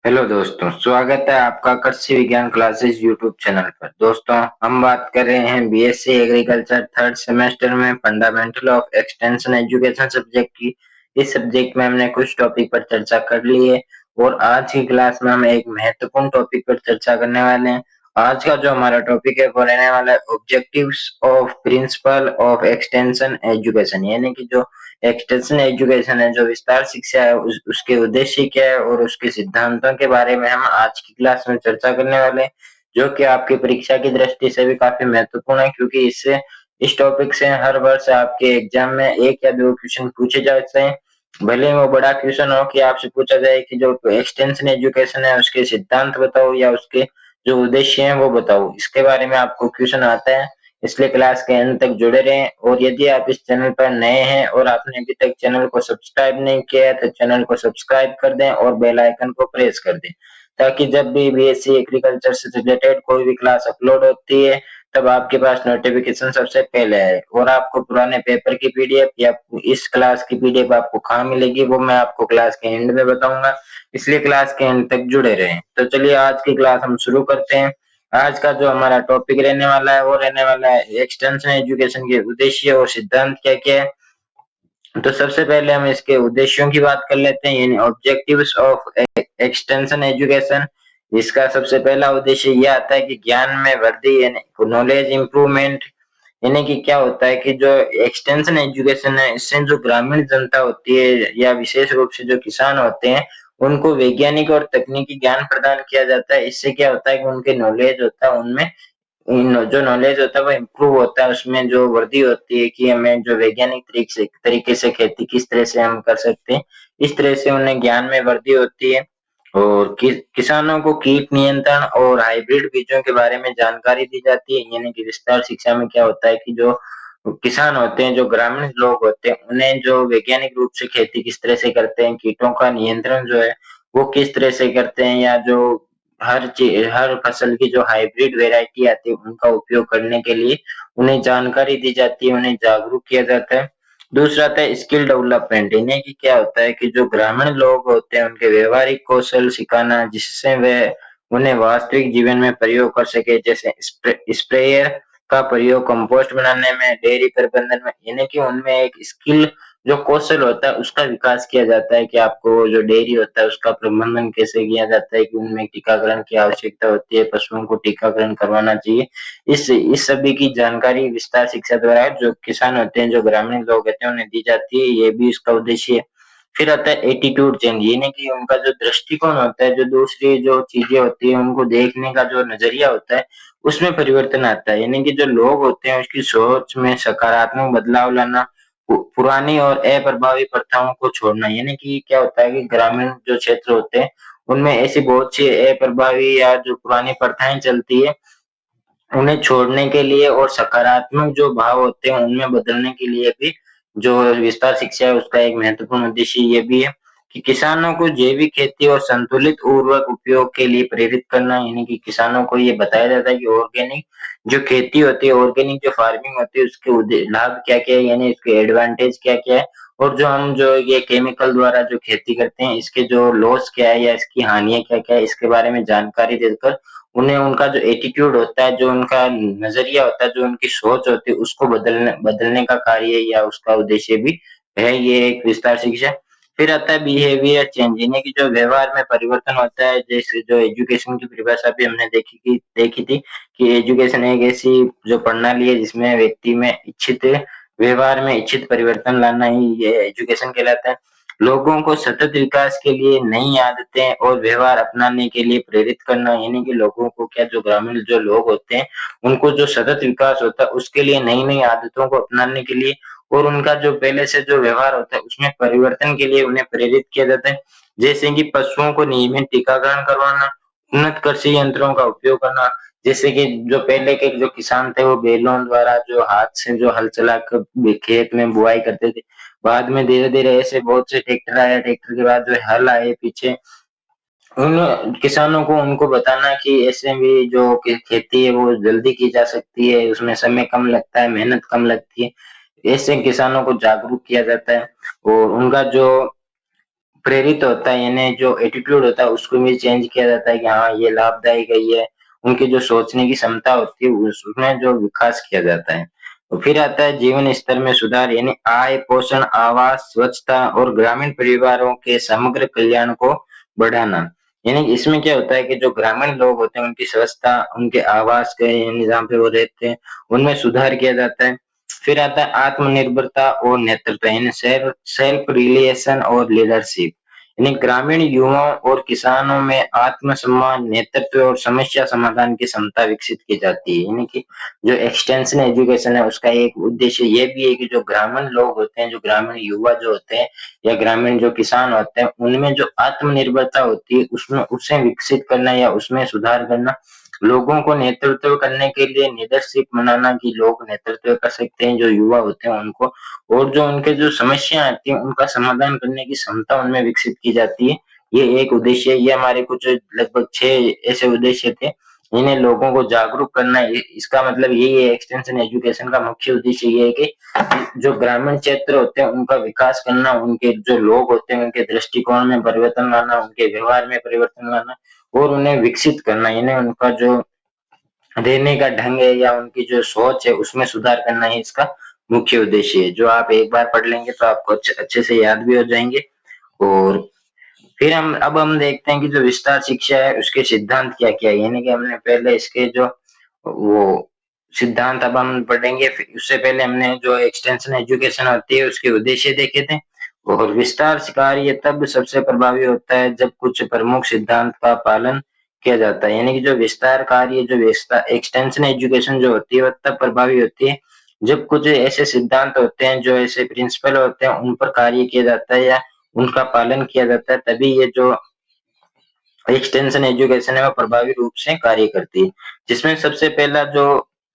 Hello दोस्तों, स्वागत है आपका कृषि विज्ञान क्लासेस यूट्यूब चैनल पर। दोस्तों, हम बात कर रहे हैं बीएससी एग्रीकल्चर थर्ड सेमेस्टर में fundamental of extension education subject की। इस सब्जेक्ट में हमने कुछ टॉपिक पर चर्चा कर ली है और आज की क्लास में हम एक महत्वपूर्ण टॉपिक पर चर्चा करने वाले हैं। आज का जो हमारा टॉपिक है वो रहने वाला है objectives of principle of extension education, यानी कि जो एक्सटेंशन एजुकेशन है, जो विस्तार शिक्षा है, उसके उद्देश्य क्या है और उसके सिद्धांतों के बारे में हम आज की क्लास में चर्चा करने वाले हैं, जो कि आपकी परीक्षा की दृष्टि से भी काफी महत्वपूर्ण है, क्योंकि इससे इस टॉपिक से हर वर्ष आपके एग्जाम में एक या दो क्वेश्चन पूछे जाते हैं। भले ही वो बड़ा क्वेश्चन हो कि आपसे पूछा जाए कि जो एक्सटेंशन एजुकेशन है उसके सिद्धांत बताओ या उसके जो उद्देश्य हैं वो बताओ, इसके बारे में आपको क्वेश्चन आता है। इसलिए क्लास के अंत तक जुड़े रहें। और यदि आप इस चैनल पर नए हैं और आपने अभी तक चैनल को सब्सक्राइब नहीं किया है तो चैनल को सब्सक्राइब कर दें और बेल आइकन को प्रेस कर दें, ताकि जब भी बीएससी एग्रीकल्चर से रिलेटेड कोई भी क्लास अपलोड होती है तब आपके पास नोटिफिकेशन सबसे पहले आए। और आपको पुराने पेपर की पीडीएफ या इस क्लास की पीडीएफ आपको कहाँ मिलेगी वो मैं आपको क्लास के एंड में बताऊंगा, इसलिए क्लास के एंड तक जुड़े रहें। तो चलिए आज की क्लास हम शुरू करते हैं। आज का जो हमारा टॉपिक रहने वाला है वो रहने वाला है एक्सटेंशन एजुकेशन के उद्देश्य और सिद्धांत क्या क्या है। तो सबसे पहले हम इसके उद्देश्यों की बात कर लेते हैं, यानी ऑब्जेक्टिव्स ऑफ एक्सटेंशन एजुकेशन। इसका सबसे पहला उद्देश्य यह आता है कि ज्ञान में वृद्धि, यानी नॉलेज इंप्रूवमेंट। यानी कि क्या होता है कि जो एक्सटेंशन एजुकेशन है इससे जो ग्रामीण जनता होती है या विशेष रूप से जो किसान होते हैं उनको वैज्ञानिक और तकनीकी ज्ञान प्रदान किया जाता है। इससे क्या होता है कि उनके नॉलेज होता है उनमें जो नॉलेज होता है वो इम्प्रूव होता है, उसमें जो वृद्धि होती है कि हमें जो वैज्ञानिक तरीके से खेती किस तरह से हम कर सकते हैं, इस तरह से उन्हें ज्ञान में वृद्धि होती है। और किसानों को कीट नियंत्रण और हाइब्रिड बीजों के बारे में जानकारी दी जाती है। यानी कि विस्तार शिक्षा में क्या होता है कि जो किसान होते हैं, जो ग्रामीण लोग होते हैं, उन्हें जो वैज्ञानिक रूप से खेती किस तरह से करते हैं, कीटों का नियंत्रण जो है वो किस तरह से करते हैं, या जो हर फसल की जो हाइब्रिड वैरायटी आती है उनका उपयोग करने के लिए उन्हें जानकारी दी जाती है, उन्हें जागरूक किया जाता है। दूसरा आता है स्किल डेवलपमेंट। इन्हें की क्या होता है कि जो ग्रामीण लोग होते हैं उनके व्यवहारिक कौशल सिखाना, जिससे वे उन्हें वास्तविक जीवन में प्रयोग कर सके, जैसे स्प्रेयर का प्रयोग कंपोस्ट बनाने में, डेयरी प्रबंधन में। यानी कि उनमें एक स्किल जो कौशल होता है उसका विकास किया जाता है कि आपको जो डेयरी होता है उसका प्रबंधन कैसे किया जाता है, कि उनमें टीकाकरण की आवश्यकता होती है, पशुओं को टीकाकरण करवाना चाहिए। इस सभी की जानकारी विस्तार शिक्षा द्वारा जो किसान होते हैं, जो ग्रामीण लोग होते हैं, उन्हें दी जाती है। ये भी इसका उद्देश्य है। फिर आता है एटीट्यूड चेंज, यानी कि उनका जो दृष्टिकोण होता है, जो दूसरी जो चीजें होती है उनको देखने का जो नजरिया होता है उसमें परिवर्तन आता है। यानी कि जो लोग होते हैं उसकी सोच में सकारात्मक बदलाव लाना, पुरानी और अप्रभावी प्रथाओं को छोड़ना। यानी कि क्या होता है कि ग्रामीण जो क्षेत्र होते हैं उनमें ऐसी बहुत सी अप्रभावी या जो पुरानी प्रथाएं चलती है उन्हें छोड़ने के लिए और सकारात्मक जो भाव होते हैं उनमें बदलने के लिए भी जो विस्तार शिक्षा है उसका एक महत्वपूर्ण उद्देश्य ये भी है कि किसानों को जैविक खेती और संतुलित उर्वरक उपयोग के लिए प्रेरित करना। यानी कि किसानों को ये बताया जाता है कि ऑर्गेनिक जो खेती होती है, ऑर्गेनिक जो फार्मिंग होती है उसके लाभ क्या क्या है, यानी इसके एडवांटेज क्या क्या है, और जो हम जो ये केमिकल द्वारा जो खेती करते हैं इसके जो लॉस क्या है या इसकी हानियां क्या क्या है, इसके बारे में जानकारी देकर उन्हें उनका जो एटीट्यूड होता है, जो उनका नजरिया होता है, जो उनकी सोच होती है उसको बदलने बदलने का कार्य या उसका उद्देश्य भी है ये एक विस्तार शिक्षा। फिर आता है बिहेवियर चेंज, यानी कि जो व्यवहार में परिवर्तन होता है। जैसे जो एजुकेशन की परिभाषा भी हमने देखी थी कि एजुकेशन एक ऐसी जो प्रणाली है जिसमें व्यक्ति में इच्छित व्यवहार में इच्छित परिवर्तन लाना ही ये एजुकेशन कहलाता है। लोगों को सतत विकास के लिए नई आदतें और व्यवहार अपनाने के लिए प्रेरित करना। यानी कि लोगों को क्या, जो ग्रामीण जो लोग होते हैं उनको जो सतत विकास होता है उसके लिए नई नई आदतों को अपनाने के लिए और उनका जो पहले से जो व्यवहार होता है उसमें परिवर्तन के लिए उन्हें प्रेरित किया जाता है। जैसे कि पशुओं को नियमित टीकाकरण करवाना, उन्नत कृषि यंत्रों का उपयोग करना। जैसे कि जो पहले के जो किसान थे वो बैलों द्वारा जो हाथ से जो हल चलाकर खेत में बुआई करते थे। बाद में धीरे धीरे ऐसे बहुत से ट्रैक्टर आए, ट्रैक्टर के बाद जो हल आए पीछे, उन किसानों को उनको बताना कि ऐसे भी जो खेती है वो जल्दी की जा सकती है, उसमें समय कम लगता है, मेहनत कम लगती है। ऐसे किसानों को जागरूक किया जाता है और उनका जो प्रेरित होता है, यानी जो एटीट्यूड होता है उसको भी चेंज किया जाता है कि हाँ ये लाभदायक है, ये उनकी जो सोचने की क्षमता होती है उसमें जो विकास किया जाता है। तो फिर आता है जीवन स्तर में सुधार, यानी आय, पोषण, आवास, स्वच्छता और ग्रामीण परिवारों के समग्र कल्याण को बढ़ाना। यानी इसमें क्या होता है कि जो ग्रामीण लोग होते हैं उनकी स्वच्छता, उनके आवास के यानी जहाँ पे वो रहते हैं उनमें सुधार किया जाता है। फिर आता है आत्मनिर्भरता और नेतृत्व, यानी सेल्फ सेल्फ रिलिएशन और लीडरशिप, यानी ग्रामीण युवाओं और किसानों में आत्मसम्मान, नेतृत्व और समस्या समाधान की क्षमता विकसित की जाती है। यानी कि जो एक्सटेंशन एजुकेशन है उसका एक उद्देश्य ये भी है कि जो ग्रामीण लोग होते हैं, जो ग्रामीण युवा जो होते हैं या ग्रामीण जो किसान होते हैं, उनमें जो आत्मनिर्भरता होती है उसमें उसे विकसित करना या उसमें सुधार करना, लोगों को नेतृत्व करने के लिए लीडरशिप बनाना कि लोग नेतृत्व कर सकते हैं जो युवा होते हैं उनको, और जो उनके जो समस्या आती है उनका समाधान करने की क्षमता उनमें विकसित की जाती है। ये एक उद्देश्य है। ये हमारे कुछ लगभग 6 ऐसे उद्देश्य थे। इन्हें लोगों को जागरूक करना, इसका मतलब यही है, एक्सटेंशन एजुकेशन का मुख्य उद्देश्य ये है कि जो ग्रामीण क्षेत्र होते हैं उनका विकास करना, उनके जो लोग होते हैं उनके दृष्टिकोण में परिवर्तन लाना, उनके व्यवहार में परिवर्तन लाना और उन्हें विकसित करना, यानी उनका जो रहने का ढंग है या उनकी जो सोच है उसमें सुधार करना ही इसका मुख्य उद्देश्य है। जो आप एक बार पढ़ लेंगे तो आपको अच्छे से याद भी हो जाएंगे। और फिर हम देखते हैं कि जो विस्तार शिक्षा है उसके सिद्धांत क्या क्या है, यानी कि हमने पहले इसके जो वो सिद्धांत अब हम पढ़ेंगे, फिर उससे पहले हमने जो एक्सटेंशन एजुकेशन होती है उसके उद्देश्य देखे थे। और विस्तार कार्य तब सबसे प्रभावी होता है जब कुछ प्रमुख सिद्धांत का पालन किया जाता है, यानी कि जो विस्तार कार्य, जो विस्तार एक्सटेंशन एजुकेशन जो होती है वो तब प्रभावी होती है जब कुछ ऐसे सिद्धांत होते हैं, जो ऐसे प्रिंसिपल होते हैं उन पर कार्य किया जाता है या उनका पालन किया जाता है, तभी ये जो एक्सटेंशन एजुकेशन है वो प्रभावी रूप से कार्य करती है। जिसमें सबसे पहला जो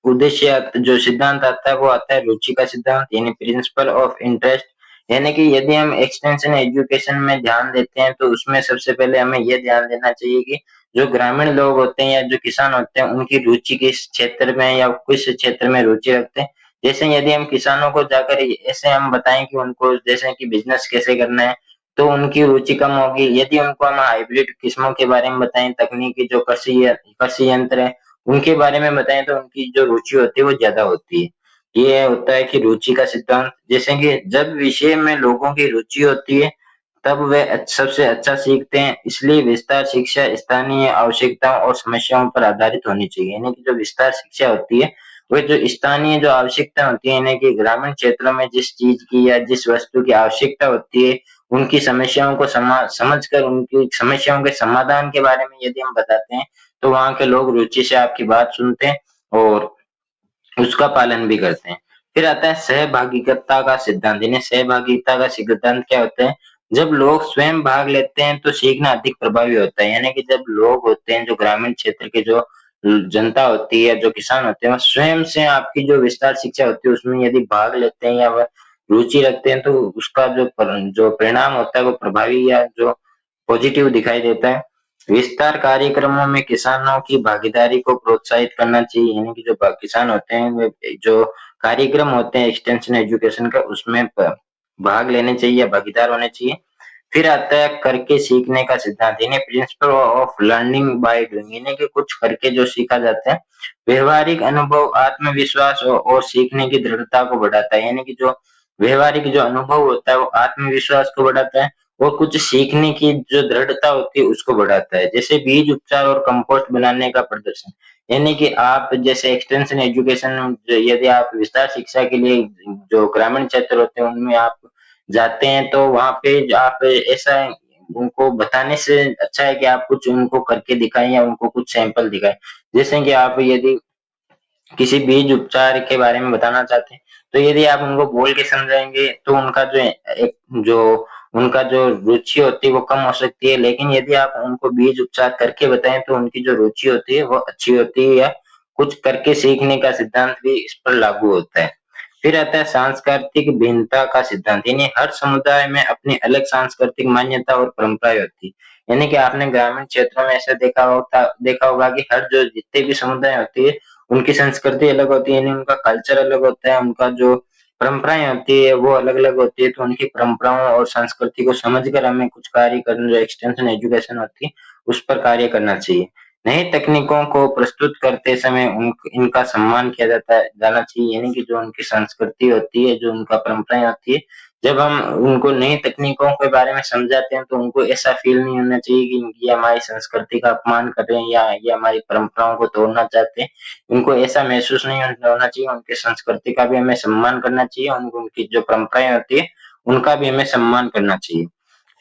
उद्देश्य जो सिद्धांत आता है वो आता है रुचि का सिद्धांत, यानी प्रिंसिपल ऑफ इंटरेस्ट। यानी कि यदि हम एक्सटेंशन एजुकेशन में ध्यान देते हैं तो उसमें सबसे पहले हमें यह ध्यान देना चाहिए कि जो ग्रामीण लोग होते हैं या जो किसान होते हैं उनकी रुचि किस क्षेत्र में या किस क्षेत्र में रुचि रखते हैं। जैसे यदि हम किसानों को जाकर ऐसे हम बताएं कि उनको जैसे कि बिजनेस कैसे करना है तो उनकी रुचि कम होगी। यदि उनको हम हाइब्रिड किस्मों के बारे में बताएं, तकनीकी जो कृषि यंत्र है उनके बारे में बताएं तो उनकी जो रुचि होती है वो ज्यादा होती है। ये होता है कि रुचि का सिद्धांत, जैसे कि जब विषय में लोगों की रुचि होती है तब वे सबसे अच्छा सीखते हैं। इसलिए विस्तार शिक्षा स्थानीय आवश्यकताओं और समस्याओं पर आधारित होनी चाहिए, यानी कि जो विस्तार शिक्षा होती है वो जो स्थानीय जो आवश्यकता होती है, यानी कि ग्रामीण क्षेत्रों में जिस चीज की या जिस वस्तु की आवश्यकता होती है उनकी समस्याओं को समझकर उनकी समस्याओं के समाधान के बारे में यदि हम बताते हैं तो वहां के लोग रुचि से आपकी बात सुनते हैं और उसका पालन भी करते हैं। फिर आता है सहभागिता का सिद्धांत, यानी सहभागिता का सिद्धांत क्या होता है, जब लोग स्वयं भाग लेते हैं तो सीखना अधिक प्रभावी होता है। यानी कि जब लोग होते हैं जो ग्रामीण क्षेत्र के जो जनता होती है, जो किसान होते हैं, वो स्वयं से आपकी जो विस्तार शिक्षा होती है उसमें यदि भाग लेते हैं या वह रुचि रखते हैं तो उसका जो परिणाम होता है वो प्रभावी या जो पॉजिटिव दिखाई देता है। विस्तार कार्यक्रमों में किसानों की भागीदारी को प्रोत्साहित करना चाहिए, यानी कि जो किसान होते हैं वे जो कार्यक्रम होते हैं एक्सटेंशन एजुकेशन का उसमें भाग लेने चाहिए या भागीदार होने चाहिए। फिर आता है करके सीखने का सिद्धांत, यानी principle of learning by doing, यानी कि कुछ करके जो सीखा जाता है। व्यवहारिक अनुभव आत्मविश्वास और सीखने की दृढ़ता को बढ़ाता है, यानी कि जो व्यवहारिक जो अनुभव होता है वो आत्मविश्वास को बढ़ाता है और कुछ सीखने की जो दृढ़ता होती है उसको बढ़ाता है। जैसे बीज उपचार और कंपोस्ट बनाने का प्रदर्शन, यानी कि आप जैसे एक्सटेंशन एजुकेशन यदि आप विस्तार शिक्षा के लिए जो ग्रामीण क्षेत्र होते हैं उनमें आप जाते हैं तो वहां पे आप ऐसा उनको बताने से अच्छा है कि आप कुछ उनको करके दिखाएं या उनको कुछ सैंपल दिखाएं। जैसे कि आप यदि किसी बीज उपचार के बारे में बताना चाहते हैं तो यदि आप उनको बोल के समझाएंगे तो उनका जो एक जो उनका जो रुचि होती है वो कम हो सकती है, लेकिन यदि आप उनको बीज उपचार करके बताएं तो उनकी जो रुचि होती है वो अच्छी होती है या कुछ करके सीखने का सिद्धांत भी इस पर लागू होता है। फिर आता है सांस्कृतिक भिन्नता का सिद्धांत, यानी हर समुदाय में अपनी अलग सांस्कृतिक मान्यता और परंपराएं होती है। यानी कि आपने ग्रामीण क्षेत्रों में ऐसा देखा होगा कि हर जो जितने भी समुदाय होती है उनकी संस्कृति अलग होती है, यानी उनका कल्चर अलग होता है, उनका जो परंपराएं होती है वो अलग अलग होती है, तो उनकी परंपराओं और संस्कृति को समझकर हमें कुछ कार्य करना, जो एक्सटेंशन एजुकेशन होती है उस पर कार्य करना चाहिए। नई तकनीकों को प्रस्तुत करते समय इनका सम्मान किया जाना चाहिए, यानी कि जो उनकी संस्कृति होती है, जो उनका परंपराएं होती है, जब हम उनको नई तकनीकों के बारे में समझाते हैं तो उनको ऐसा फील नहीं होना चाहिए कि ये हमारी संस्कृति का अपमान कर रहे हैं या ये हमारी परंपराओं को तोड़ना चाहते हैं। उनको ऐसा महसूस नहीं होना चाहिए, उनकी संस्कृति का भी हमें सम्मान करना चाहिए, उनकी जो परंपराएं होती है उनका भी हमें सम्मान करना चाहिए।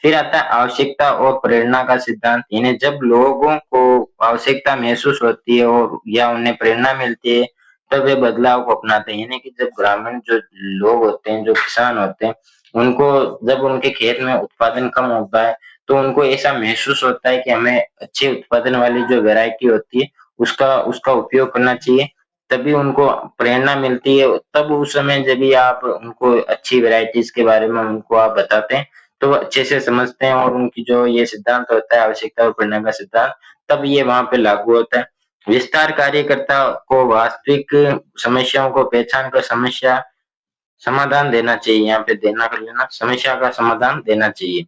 फिर आता है आवश्यकता और प्रेरणा का सिद्धांत, यानी जब लोगों को आवश्यकता महसूस होती है और या उन्हें प्रेरणा मिलती है तब वे बदलाव को अपनाते हैं। यानी कि जब ग्रामीण जो लोग होते हैं, जो किसान होते हैं, उनको जब उनके खेत में उत्पादन कम होता है तो उनको ऐसा महसूस होता है कि हमें अच्छे उत्पादन वाली जो वैरायटी होती है उसका उसका उपयोग करना चाहिए, तभी उनको प्रेरणा मिलती है। तब उस समय जब भी आप उनको अच्छी वैरायटीज के बारे में उनको आप बताते हैं तो वो अच्छे से समझते हैं और उनकी जो ये सिद्धांत होता है आवश्यकता और प्रेरणा का सिद्धांत, तब ये वहां पे लागू होता है। विस्तार कार्यकर्ता को वास्तविक समस्याओं को पहचान कर समस्या समाधान देना चाहिए, यहाँ पे देना कर लेना, समस्या का समाधान देना चाहिए।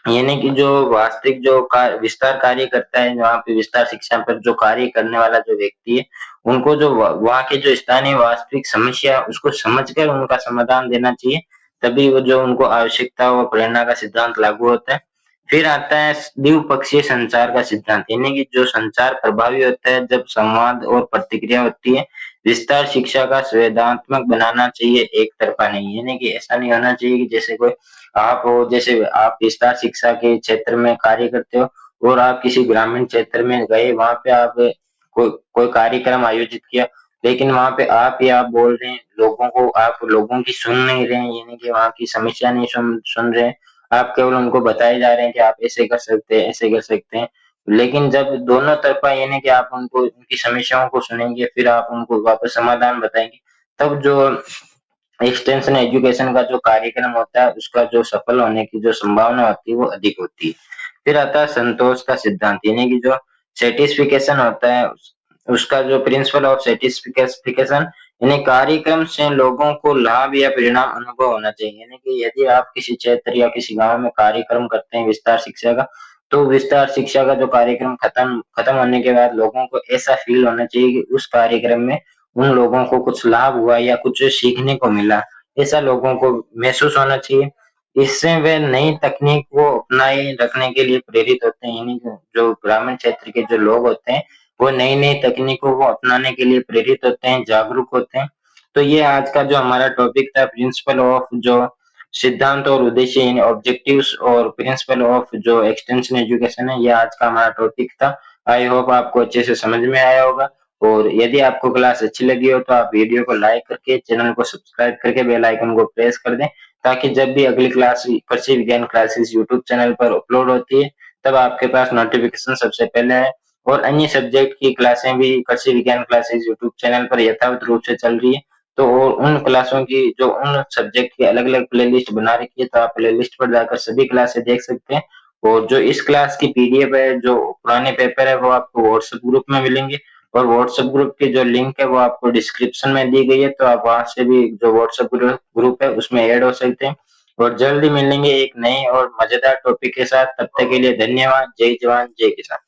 यानी कि जो वास्तविक जो विस्तार कार्य करता है, वहाँ पे विस्तार शिक्षा पर जो कार्य करने वाला जो व्यक्ति है, उनको जो वहाँ के जो स्थानीय वास्तविक समस्या उसको समझकर उनका समाधान देना चाहिए, तभी वो जो उनको आवश्यकता और प्रेरणा का सिद्धांत लागू होता है। फिर आता है द्विपक्षीय संचार का सिद्धांत, यानी कि जो संचार प्रभावी होता है जब संवाद और प्रतिक्रिया होती है। विस्तार शिक्षा का संवेदनात्मक बनाना चाहिए, एक तरफा नहीं, यानी कि ऐसा नहीं होना चाहिए कि जैसे कोई आप हो, जैसे आप विस्तार शिक्षा के क्षेत्र में कार्य करते हो और आप किसी ग्रामीण क्षेत्र में गए, वहां पे आप कोई कोई कार्यक्रम आयोजित किया, लेकिन वहां पे आप ही आप बोल रहे हैं लोगों को, आप लोगों की सुन नहीं रहे हैं, यानी कि वहां की समस्या नहीं सुन रहे हैं, आप केवल उनको बताए जा रहे हैं कि आप ऐसे कर सकते हैं, ऐसे कर सकते हैं। लेकिन जब दोनों तरफा, यानी कि आप उनको उनकी समस्याओं को सुनेंगे फिर आप उनको वापस समाधान बताएंगे, तब जो एक्सटेंशन एजुकेशन का जो कार्यक्रम होता है उसका जो सफल होने की जो संभावना होती है वो अधिक होती है। फिर आता है संतोष का सिद्धांत, यानी कि जो सेटिस्फिकेशन होता है उसका जो प्रिंसिपल ऑफ सेटिस्फिकेशन, यानी कार्यक्रम से लोगों को लाभ या परिणाम अनुभव होना चाहिए। यानी कि यदि आप किसी क्षेत्र या किसी गांव में कार्यक्रम करते हैं विस्तार शिक्षा का, तो विस्तार शिक्षा का जो कार्यक्रम खत्म खत्म होने के बाद लोगों को ऐसा फील होना चाहिए कि उस कार्यक्रम में उन लोगों को कुछ लाभ हुआ या कुछ सीखने को मिला, ऐसा लोगों को महसूस होना चाहिए। इससे वे नई तकनीक को अपनाए रखने के लिए प्रेरित होते हैं, यानी कि जो ग्रामीण क्षेत्र के जो लोग होते हैं वो नई नई तकनीकों को अपनाने के लिए प्रेरित होते हैं, जागरूक होते हैं। तो ये आज का जो हमारा टॉपिक था, प्रिंसिपल ऑफ जो सिद्धांत और उद्देश्य, यानी ऑब्जेक्टिव्स और प्रिंसिपल ऑफ जो एक्सटेंशन एजुकेशन है, ये आज का हमारा टॉपिक था। आई होप आपको अच्छे से समझ में आया होगा। और यदि आपको क्लास अच्छी लगी हो तो आप वीडियो को लाइक करके चैनल को सब्सक्राइब करके बेल आइकन को प्रेस कर दें, ताकि जब भी अगली क्लास कृषि विज्ञान क्लासेस यूट्यूब चैनल पर अपलोड होती है तब आपके पास नोटिफिकेशन सबसे पहले है। और अन्य सब्जेक्ट की क्लासें भी कृषि विज्ञान क्लासेस यूट्यूब चैनल पर यथावत रूप से चल रही है, तो और उन क्लासों की जो उन सब्जेक्ट की अलग अलग प्लेलिस्ट बना रखी है, तो आप प्लेलिस्ट पर जाकर सभी क्लासें देख सकते हैं। और जो इस क्लास की पीडीएफ है, जो पुराने पेपर है, वो आपको व्हाट्सएप ग्रुप में मिलेंगे और व्हाट्सएप ग्रुप की जो लिंक है वो आपको डिस्क्रिप्शन में दी गई है, तो आप वहां से भी जो व्हाट्सएप ग्रुप है उसमें ऐड हो सकते हैं। और जल्दी मिलेंगे एक नए और मजेदार टॉपिक के साथ, तब तक के लिए धन्यवाद। जय जवान जय किसान।